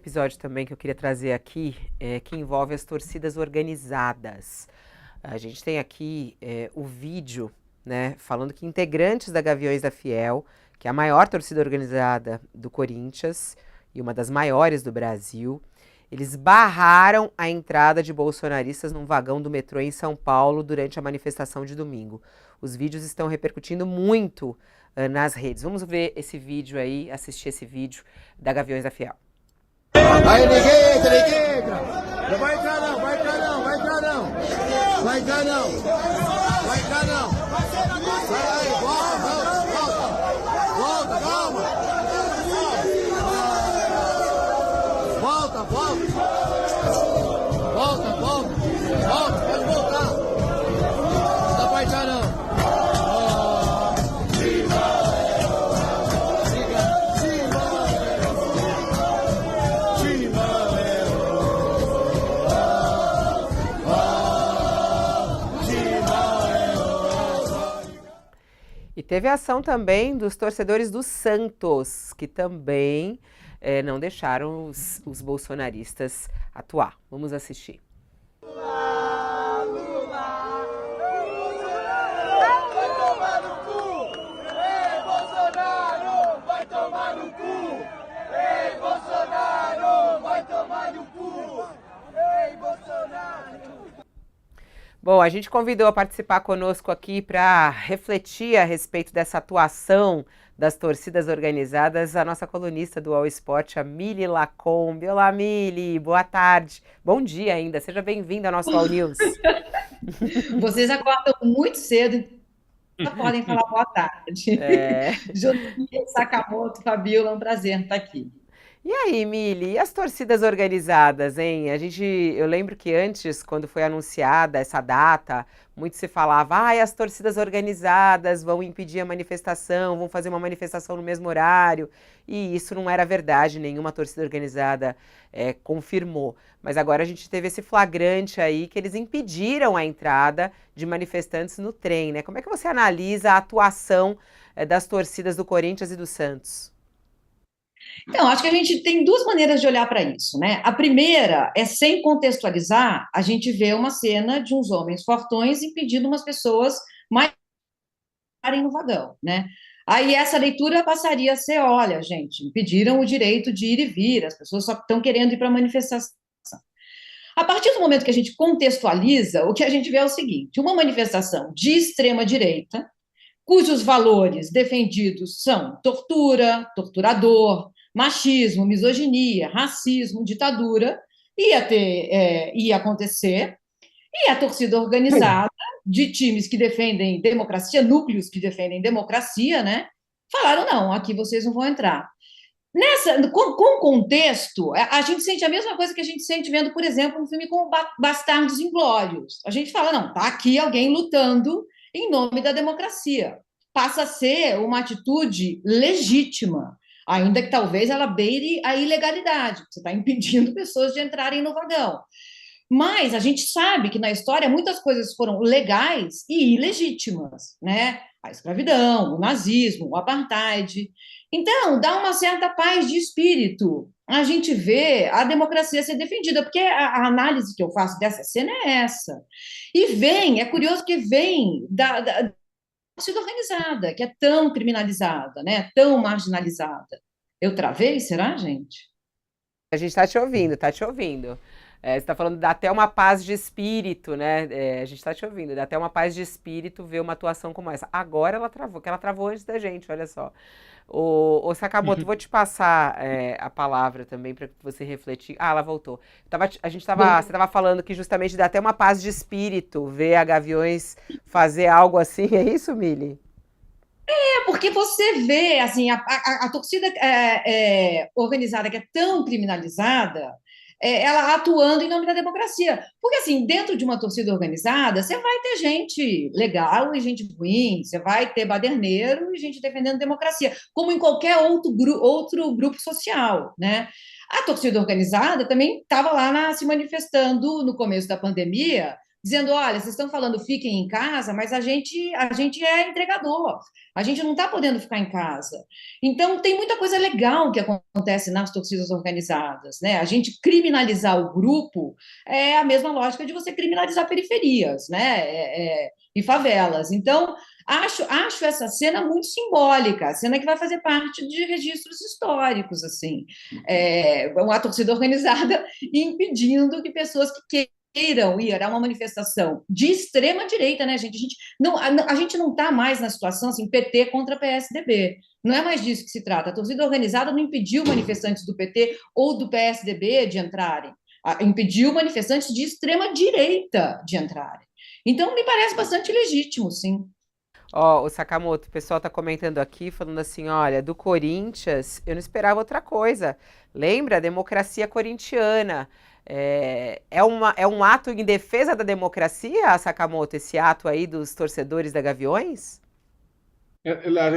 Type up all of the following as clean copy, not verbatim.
episódio também que eu queria trazer aqui, que envolve as torcidas organizadas. A gente tem aqui o vídeo, né, falando que integrantes da Gaviões da Fiel, que é a maior torcida organizada do Corinthians e uma das maiores do Brasil, eles barraram a entrada de bolsonaristas num vagão do metrô em São Paulo durante a manifestação de domingo. Os vídeos estão repercutindo muito nas redes. Vamos ver esse vídeo aí, assistir esse vídeo da Gaviões da Fiel. Aí, ninguém entra, ninguém entra. Não vai entrar não, vai entrar não, vai entrar não. Vai entrar não. Vai entrar não. Sai aí, volta, volta. Volta, calma. Volta, volta. Volta, volta. Volta, pode voltar. Não dá pra entrar não. E teve a ação também dos torcedores do Santos, que também não deixaram os bolsonaristas atuar. Vamos assistir. Lula, Lula, Bolsonaro vai tomar no cu! Ei, Bolsonaro vai tomar no cu! Ei, Bolsonaro vai tomar no cu! Ei, Bolsonaro! Bom, a gente convidou a participar conosco aqui para refletir a respeito dessa atuação das torcidas organizadas, a nossa colunista do All Sport, a Mili Lacombe. Olá, Mili, boa tarde. Bom dia ainda, seja bem-vinda ao nosso All News. Vocês acordam muito cedo, então podem falar boa tarde. José, Sakamoto, Fabiola, é um prazer estar aqui. E aí, Mili, e as torcidas organizadas, hein? Eu lembro que antes, quando foi anunciada essa data, muito se falava, as torcidas organizadas vão impedir a manifestação, vão fazer uma manifestação no mesmo horário, e isso não era verdade, nenhuma torcida organizada confirmou. Mas agora a gente teve esse flagrante aí que eles impediram a entrada de manifestantes no trem, né? Como é que você analisa a atuação das torcidas do Corinthians e do Santos? Então, acho que a gente tem duas maneiras de olhar para isso, né? A primeira é, sem contextualizar, a gente vê uma cena de uns homens fortões impedindo umas pessoas mais entrarem no vagão, né? Aí essa leitura passaria a ser, olha, gente, impediram o direito de ir e vir, as pessoas só estão querendo ir para a manifestação. A partir do momento que a gente contextualiza, o que a gente vê é o seguinte, uma manifestação de extrema-direita, cujos valores defendidos são tortura, torturador, machismo, misoginia, racismo, ditadura, ia acontecer, e a torcida organizada de times que defendem democracia, núcleos que defendem democracia, né, falaram, não, aqui vocês não vão entrar. Com contexto, a gente sente a mesma coisa que a gente sente vendo, por exemplo, um filme como Bastardos Inglórios. A gente fala, não, tá aqui alguém lutando em nome da democracia. Passa a ser uma atitude legítima, ainda que talvez ela beire a ilegalidade. Você está impedindo pessoas de entrarem no vagão. Mas a gente sabe que na história muitas coisas foram legais e ilegítimas, né? A escravidão, o nazismo, o apartheid. Então, dá uma certa paz de espírito a gente vê a democracia ser defendida, porque a análise que eu faço dessa cena é essa. E é curioso que vem da torcida organizada, que é tão criminalizada, né? Tão marginalizada. Eu travei, será, gente? A gente está te ouvindo, está te ouvindo. Você está falando, dá até uma paz de espírito, né? A gente está te ouvindo, dá até uma paz de espírito ver uma atuação como essa. Agora ela travou, que ela travou antes da gente, olha só. Ô Sakamoto, vou te passar a palavra também para você refletir. Ah, ela voltou. Você estava falando que justamente dá até uma paz de espírito ver a Gaviões fazer algo assim, é isso, Mili? Porque você vê, assim, a torcida organizada que é tão criminalizada, ela atuando em nome da democracia. Porque, assim, dentro de uma torcida organizada, você vai ter gente legal e gente ruim, você vai ter baderneiro e gente defendendo a democracia, como em qualquer outro grupo social, né? A torcida organizada também estava lá se manifestando no começo da pandemia dizendo, olha, vocês estão falando fiquem em casa, mas a gente é entregador, a gente não está podendo ficar em casa. Então, tem muita coisa legal que acontece nas torcidas organizadas, né? A gente criminalizar o grupo é a mesma lógica de você criminalizar periferias, né? E favelas. Então, acho essa cena muito simbólica, a cena que vai fazer parte de registros históricos, assim. Uma torcida organizada impedindo que pessoas que queiram ir a uma manifestação de extrema direita, né, gente? A gente não está mais na situação assim, PT contra PSDB. Não é mais disso que se trata. A torcida organizada não impediu manifestantes do PT ou do PSDB de entrarem. Impediu manifestantes de extrema direita de entrarem. Então, me parece bastante legítimo, sim. Ó, o Sakamoto, o pessoal tá comentando aqui, falando assim, olha, do Corinthians, eu não esperava outra coisa. Lembra? A democracia corintiana. É um ato em defesa da democracia, Sakamoto, esse ato aí dos torcedores da Gaviões?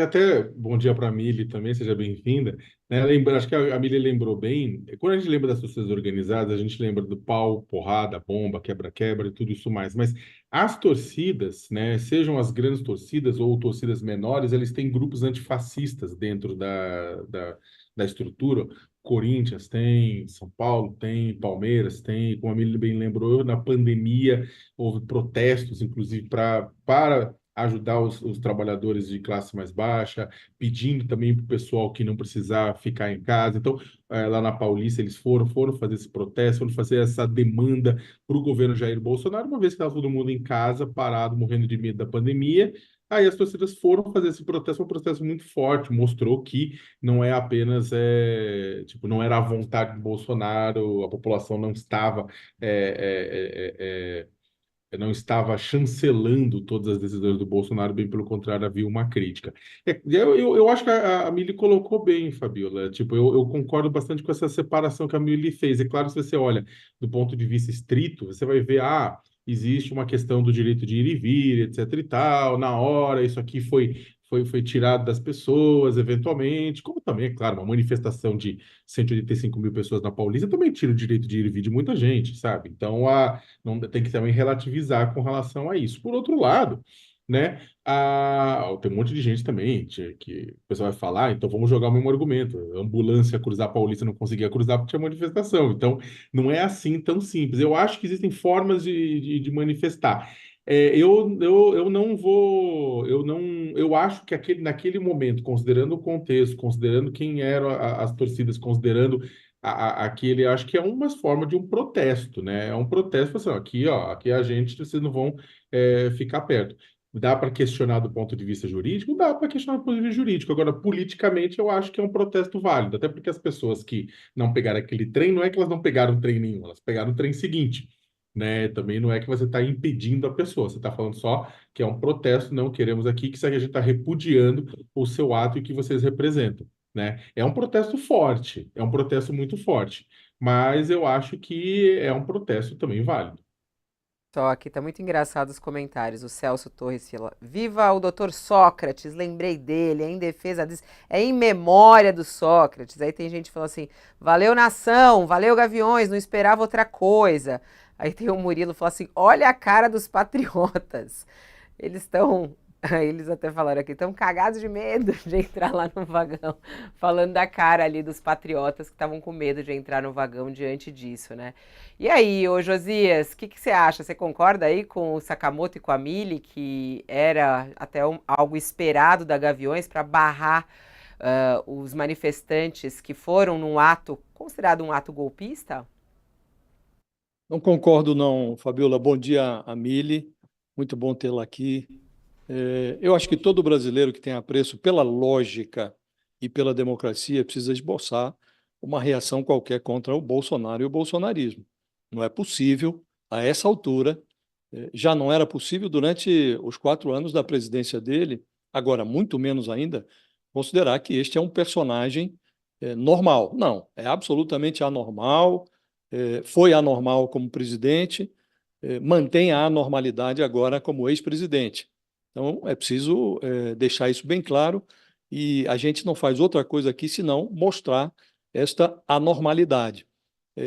Até bom dia para a Mili também, seja bem-vinda. Né? Acho que a Mili lembrou bem. Quando a gente lembra das torcidas organizadas, a gente lembra do pau, porrada, bomba, quebra-quebra e tudo isso mais. Mas as torcidas, né, sejam as grandes torcidas ou torcidas menores, eles têm grupos antifascistas dentro da estrutura. Corinthians tem, São Paulo tem, Palmeiras tem. Como a Mili bem lembrou, na pandemia houve protestos, inclusive, para ajudar os trabalhadores de classe mais baixa, pedindo também para o pessoal que não precisar ficar em casa. Então, lá na Paulista, eles foram fazer esse protesto, foram fazer essa demanda para o governo Jair Bolsonaro, uma vez que estava todo mundo em casa, parado, morrendo de medo da pandemia. Aí as torcidas foram fazer esse protesto, um protesto muito forte, mostrou que não é apenas, tipo, não era a vontade do Bolsonaro, a população não estava chancelando todas as decisões do Bolsonaro, bem pelo contrário, havia uma crítica. Eu acho que a Mili colocou bem, Fabiola. Tipo, eu concordo bastante com essa separação que a Mili fez. É claro, se você olha do ponto de vista estrito, você vai ver, existe uma questão do direito de ir e vir, etc e tal, na hora, isso aqui foi tirado das pessoas, eventualmente, como também, é claro, uma manifestação de 185 mil pessoas na Paulista também tira o direito de ir e vir de muita gente, sabe? Então, não tem que também relativizar com relação a isso. Por outro lado, né, tem um monte de gente também que o pessoal vai falar, então vamos jogar o mesmo argumento. A ambulância cruzar a Paulista não conseguia cruzar porque tinha manifestação. Então, não é assim tão simples. Eu acho que existem formas de manifestar. Eu não vou, eu acho que naquele momento, considerando o contexto, considerando quem eram as torcidas, considerando aquele, acho que é uma forma de um protesto, né? É um protesto, assim, ó, aqui a gente, vocês não vão ficar perto. Dá para questionar do ponto de vista jurídico? Dá para questionar do ponto de vista jurídico. Agora, politicamente, eu acho que é um protesto válido, até porque as pessoas que não pegaram aquele trem, não é que elas não pegaram trem nenhum, elas pegaram o trem seguinte, né? Também não é que você está impedindo a pessoa, você está falando só que é um protesto, não queremos aqui, que a gente está repudiando o seu ato e que vocês representam, né? É um protesto forte, é um protesto muito forte, mas eu acho que é um protesto também válido. Só aqui tá muito engraçado os comentários. O Celso Torres fala: Viva o Dr. Sócrates, lembrei dele, é em defesa disso, é em memória do Sócrates. Aí tem gente que fala assim: valeu nação, valeu Gaviões, não esperava outra coisa. Aí tem o Murilo que fala assim: olha a cara dos patriotas. Eles estão, eles até falaram aqui, estão cagados de medo de entrar lá no vagão. Falando da cara ali dos patriotas que estavam com medo de entrar no vagão diante disso, né? E aí, ô Josias, o que você acha? Você concorda aí com o Sakamoto e com a Mili, que era até algo esperado da Gaviões para barrar os manifestantes que foram num ato, considerado um ato golpista? Não concordo, não, Fabiola. Bom dia, Amile. Muito bom tê-la aqui. Eu acho que todo brasileiro que tem apreço pela lógica e pela democracia precisa esboçar uma reação qualquer contra o Bolsonaro e o bolsonarismo. Não é possível, a essa altura, já não era possível durante os 4 anos da presidência dele, agora muito menos ainda, considerar que este é um personagem normal. Não, é absolutamente anormal, foi anormal como presidente, mantém a anormalidade agora como ex-presidente. Então, é preciso deixar isso bem claro e a gente não faz outra coisa aqui senão mostrar esta anormalidade.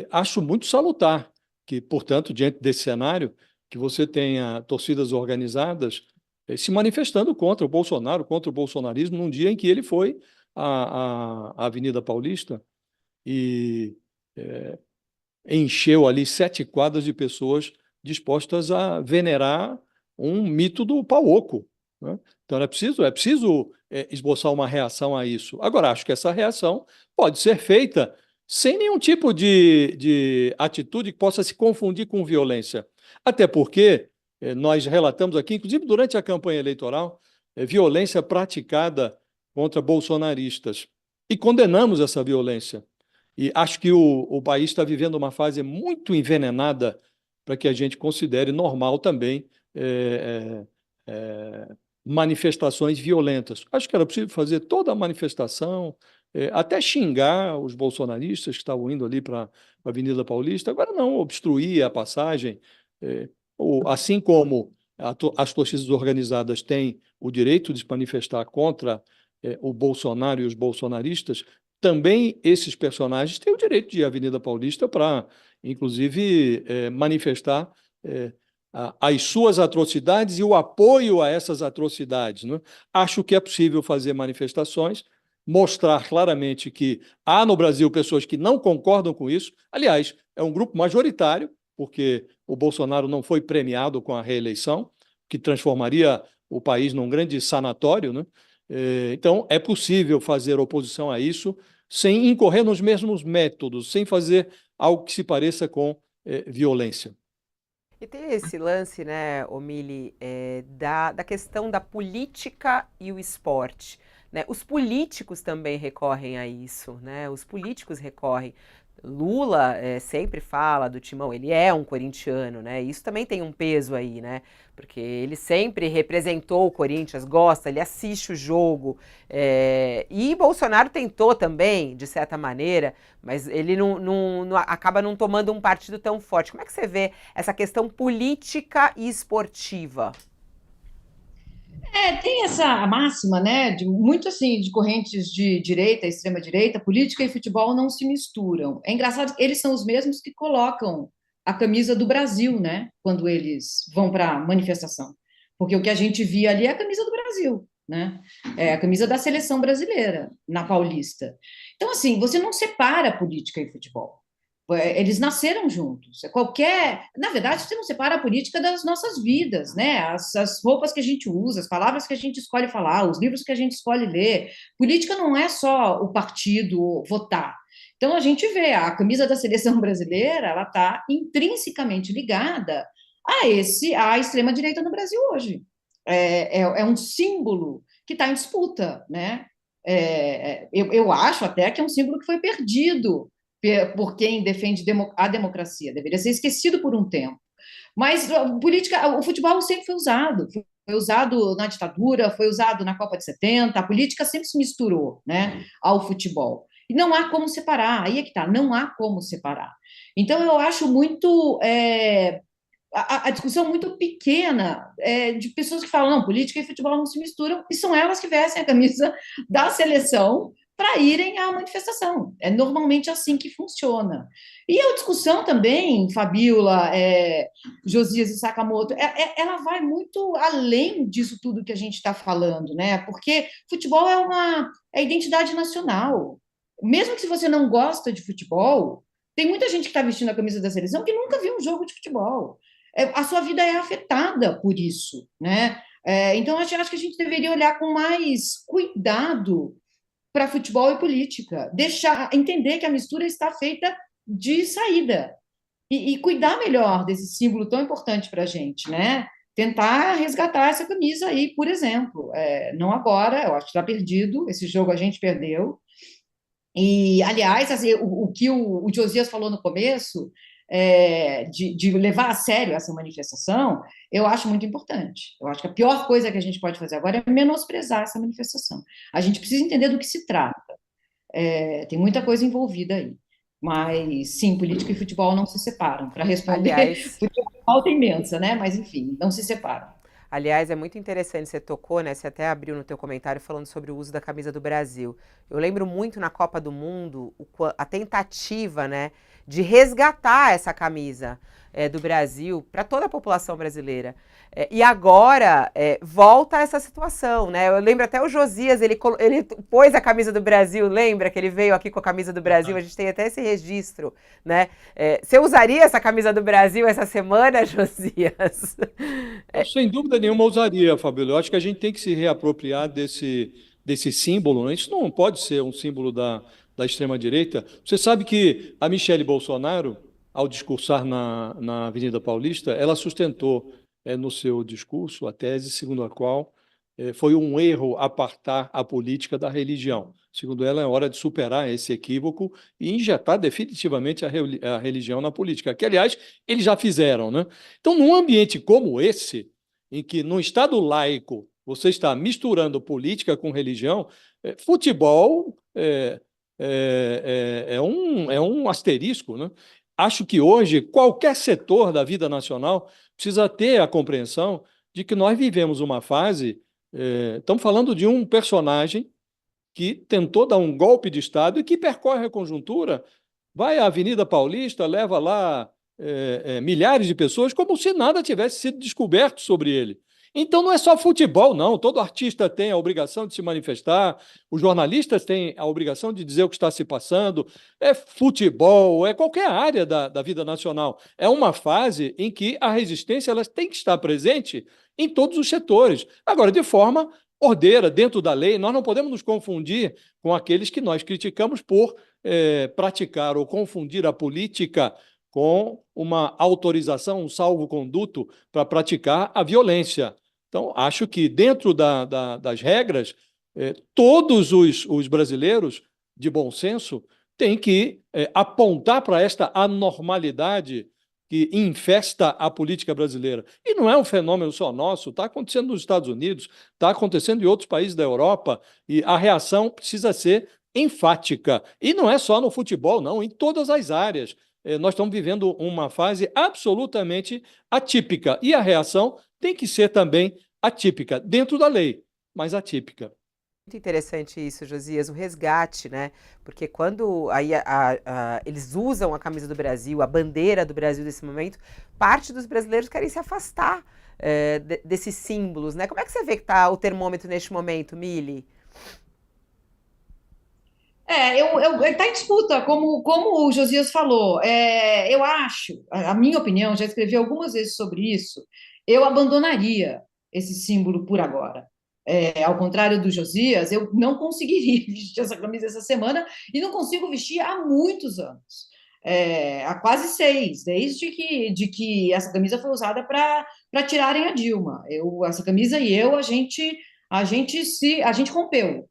Acho muito salutar que, portanto, diante desse cenário, que você tenha torcidas organizadas se manifestando contra o Bolsonaro, contra o bolsonarismo, num dia em que ele foi à Avenida Paulista e encheu ali 7 quadras de pessoas dispostas a venerar um mito do pau oco, né? Então é preciso esboçar uma reação a isso. Agora, acho que essa reação pode ser feita sem nenhum tipo de atitude que possa se confundir com violência. Até porque nós relatamos aqui, inclusive durante a campanha eleitoral, violência praticada contra bolsonaristas. E condenamos essa violência. E acho que o país está vivendo uma fase muito envenenada para que a gente considere normal também manifestações violentas. Acho que era possível fazer toda a manifestação, até xingar os bolsonaristas que estavam indo ali para a Avenida Paulista. Agora não, obstruir a passagem. Assim como as torcidas organizadas têm o direito de se manifestar contra o Bolsonaro e os bolsonaristas, também esses personagens têm o direito de ir à Avenida Paulista para, inclusive, manifestar as suas atrocidades e o apoio a essas atrocidades, né? Acho que é possível fazer manifestações, mostrar claramente que há no Brasil pessoas que não concordam com isso. Aliás, é um grupo majoritário, porque o Bolsonaro não foi premiado com a reeleição, que transformaria o país num grande sanatório, né? Então, é possível fazer oposição a isso sem incorrer nos mesmos métodos, sem fazer algo que se pareça com violência. E tem esse lance, né, Omili, da questão da política e o esporte, né? Os políticos também recorrem a isso, né? Os políticos recorrem. Lula sempre fala do Timão, ele é um corintiano, né? Isso também tem um peso aí, né? Porque ele sempre representou o Corinthians, gosta, ele assiste o jogo. E Bolsonaro tentou também, de certa maneira, mas ele acaba não tomando um partido tão forte. Como é que você vê essa questão política e esportiva? Tem essa máxima, né, muito assim, de correntes de direita, extrema-direita, política e futebol não se misturam. É engraçado que eles são os mesmos que colocam a camisa do Brasil, né, quando eles vão para a manifestação. Porque o que a gente via ali é a camisa do Brasil, né, é a camisa da seleção brasileira, na Paulista. Então, assim, você não separa política e futebol. Eles nasceram juntos. Na verdade, você não separa a política das nossas vidas, né? As roupas que a gente usa, as palavras que a gente escolhe falar, os livros que a gente escolhe ler. Política não é só o partido votar. Então a gente vê a camisa da seleção brasileira, ela está intrinsecamente ligada à extrema direita no Brasil hoje. É um símbolo que está em disputa, né? Eu acho até que é um símbolo que foi perdido por quem defende a democracia, deveria ser esquecido por um tempo. Mas o futebol sempre foi usado na ditadura, foi usado na Copa de 70, a política sempre se misturou, né, ao futebol. E não há como separar, aí é que está, não há como separar. Então, eu acho muito a discussão muito pequena de pessoas que falam, não, política e futebol não se misturam, e são elas que vestem a camisa da seleção para irem à manifestação. É normalmente assim que funciona. E a discussão também, Fabiola, Josias e Sakamoto, ela vai muito além disso tudo que a gente está falando, né? Porque futebol é identidade nacional. Mesmo que se você não gosta de futebol, tem muita gente que está vestindo a camisa da seleção que nunca viu um jogo de futebol. A sua vida é afetada por isso, né? Então, acho que a gente deveria olhar com mais cuidado para futebol e política, entender que a mistura está feita de saída e cuidar melhor desse símbolo tão importante para a gente, né? Tentar resgatar essa camisa aí, por exemplo. Não agora, eu acho que está perdido, esse jogo a gente perdeu. E, aliás, assim, o que o Josias falou no começo, de levar a sério essa manifestação, eu acho muito importante. Eu acho que a pior coisa que a gente pode fazer agora é menosprezar essa manifestação. A gente precisa entender do que se trata. Tem muita coisa envolvida aí. Mas, sim, política e futebol não se separam. Para responder, Aliás, porque é uma falta imensa, né? Mas, enfim, não se separam. Aliás, é muito interessante, você tocou, né? Você até abriu no teu comentário falando sobre o uso da camisa do Brasil. Eu lembro muito na Copa do Mundo a tentativa, né, de resgatar essa camisa. do Brasil, para toda a população brasileira. E agora volta essa situação, né? Eu lembro até o Josias, ele pôs a camisa do Brasil, lembra que ele veio aqui com a camisa do Brasil? A gente tem até esse registro, né? Você usaria essa camisa do Brasil essa semana, Josias? Eu, sem dúvida nenhuma, usaria, Fabíola. Eu acho que a gente tem que se reapropriar desse símbolo, né? Isso não pode ser um símbolo da extrema-direita. Você sabe que a Michele Bolsonaro, ao discursar na Avenida Paulista, ela sustentou no seu discurso a tese segundo a qual foi um erro apartar a política da religião. Segundo ela, é hora de superar esse equívoco e injetar definitivamente a religião na política, que, aliás, eles já fizeram, né? Então, num ambiente como esse, em que, num Estado laico, você está misturando política com religião, futebol é um asterisco, né? Acho que hoje qualquer setor da vida nacional precisa ter a compreensão de que nós vivemos uma fase. Estamos falando de um personagem que tentou dar um golpe de Estado e que percorre a conjuntura, vai à Avenida Paulista, leva lá milhares de pessoas, como se nada tivesse sido descoberto sobre ele. Então não é só futebol, não. Todo artista tem a obrigação de se manifestar, os jornalistas têm a obrigação de dizer o que está se passando, é futebol, é qualquer área da vida nacional. É uma fase em que a resistência ela tem que estar presente em todos os setores. Agora, de forma ordeira, dentro da lei, nós não podemos nos confundir com aqueles que nós criticamos por praticar ou confundir a política com uma autorização, um salvo-conduto para praticar a violência. Então, acho que dentro das regras, todos os brasileiros de bom senso têm que apontar para esta anormalidade que infesta a política brasileira. E não é um fenômeno só nosso, está acontecendo nos Estados Unidos, está acontecendo em outros países da Europa, e a reação precisa ser enfática. E não é só no futebol, não, em todas as áreas. Nós estamos vivendo uma fase absolutamente atípica, e a reação tem que ser também atípica, dentro da lei, mas atípica. Muito interessante isso, Josias, o resgate, né? Porque quando aí eles usam a camisa do Brasil, a bandeira do Brasil nesse momento, parte dos brasileiros querem se afastar desses símbolos, né? Como é que você vê que está o termômetro neste momento, Mili? Está em disputa, como o Josias falou. Eu acho, a minha opinião, já escrevi algumas vezes sobre isso, eu abandonaria esse símbolo por agora. Ao contrário do Josias, eu não conseguiria vestir essa camisa essa semana e não consigo vestir há muitos anos. Há quase 6, desde que essa camisa foi usada para tirarem a Dilma. Essa camisa e a gente rompeu.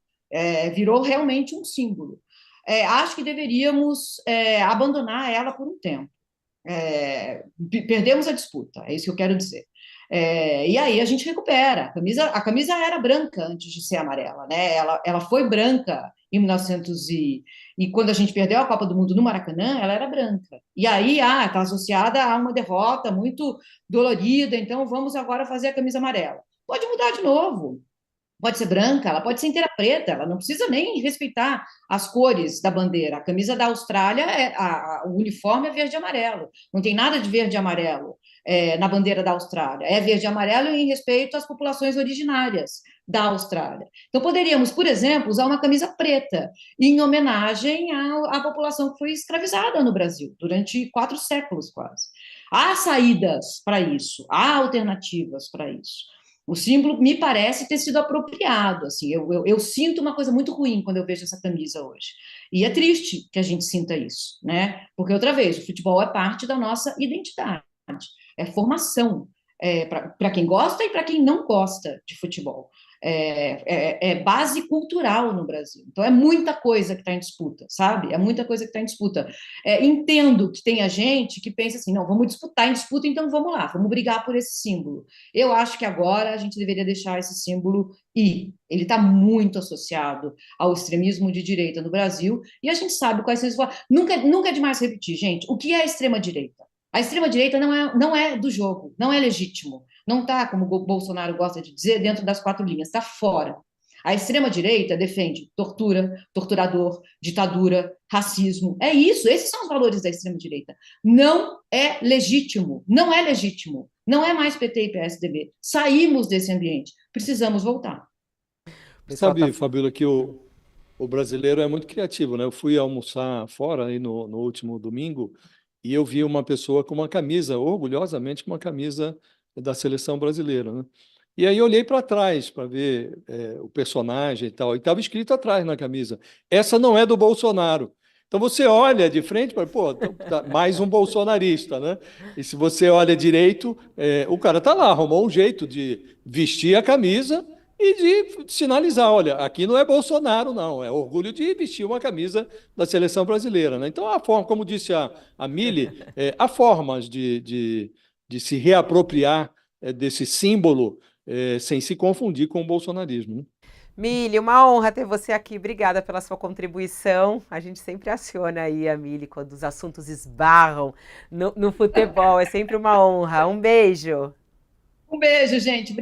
Virou realmente um símbolo. Acho que deveríamos abandonar ela por um tempo. Perdemos a disputa, é isso que eu quero dizer. E aí a gente recupera. A camisa era branca antes de ser amarela, né? Ela foi branca em 1900 e quando a gente perdeu a Copa do Mundo no Maracanã, ela era branca. E aí está associada a uma derrota muito dolorida, então vamos agora fazer a camisa amarela. Pode mudar de novo. Pode ser branca, ela pode ser inteira preta, ela não precisa nem respeitar as cores da bandeira. A camisa da Austrália, o uniforme é verde e amarelo, não tem nada de verde e amarelo na bandeira da Austrália, é verde e amarelo em respeito às populações originárias da Austrália. Então, poderíamos, por exemplo, usar uma camisa preta em homenagem à população que foi escravizada no Brasil durante 4 séculos quase. Há saídas para isso, há alternativas para isso. O símbolo me parece ter sido apropriado, assim, eu sinto uma coisa muito ruim quando eu vejo essa camisa hoje. E é triste que a gente sinta isso, né? Porque, outra vez, o futebol é parte da nossa identidade, é formação, para quem gosta e para quem não gosta de futebol. É base cultural no Brasil. Então, é muita coisa que está em disputa, sabe? É muita coisa que está em disputa. Entendo que tem a gente que pensa assim, não, vamos disputar em disputa, então vamos lá, vamos brigar por esse símbolo. Eu acho que agora a gente deveria deixar esse símbolo ir. Ele está muito associado ao extremismo de direita no Brasil, e a gente sabe quais são os... Nunca é demais repetir, gente, o que é a extrema-direita? A extrema-direita não é do jogo, não é legítimo. Não está, como o Bolsonaro gosta de dizer, dentro das 4 linhas, está fora. A extrema-direita defende tortura, torturador, ditadura, racismo. É isso, esses são os valores da extrema-direita. Não é legítimo, não é legítimo. Não é mais PT e PSDB. Saímos desse ambiente. Precisamos voltar. O pessoal tá... Sabe, Fabíola, que o brasileiro é muito criativo, né? Eu fui almoçar fora aí no último domingo e eu vi uma pessoa com uma camisa, orgulhosamente com uma camisa da seleção brasileira, né? E aí eu olhei para trás para ver o personagem e tal, e estava escrito atrás na camisa: essa não é do Bolsonaro. Então você olha de frente para, pô, mais um bolsonarista, né? E se você olha direito, o cara tá lá, arrumou um jeito de vestir a camisa e de sinalizar: olha, aqui não é Bolsonaro, não, é orgulho de vestir uma camisa da seleção brasileira, né? Então, a forma, como disse a Mili, há formas de se reapropriar desse símbolo sem se confundir com o bolsonarismo, né? Mili, uma honra ter você aqui. Obrigada pela sua contribuição. A gente sempre aciona aí a Mili quando os assuntos esbarram no futebol. É sempre uma honra. Um beijo. Um beijo, gente.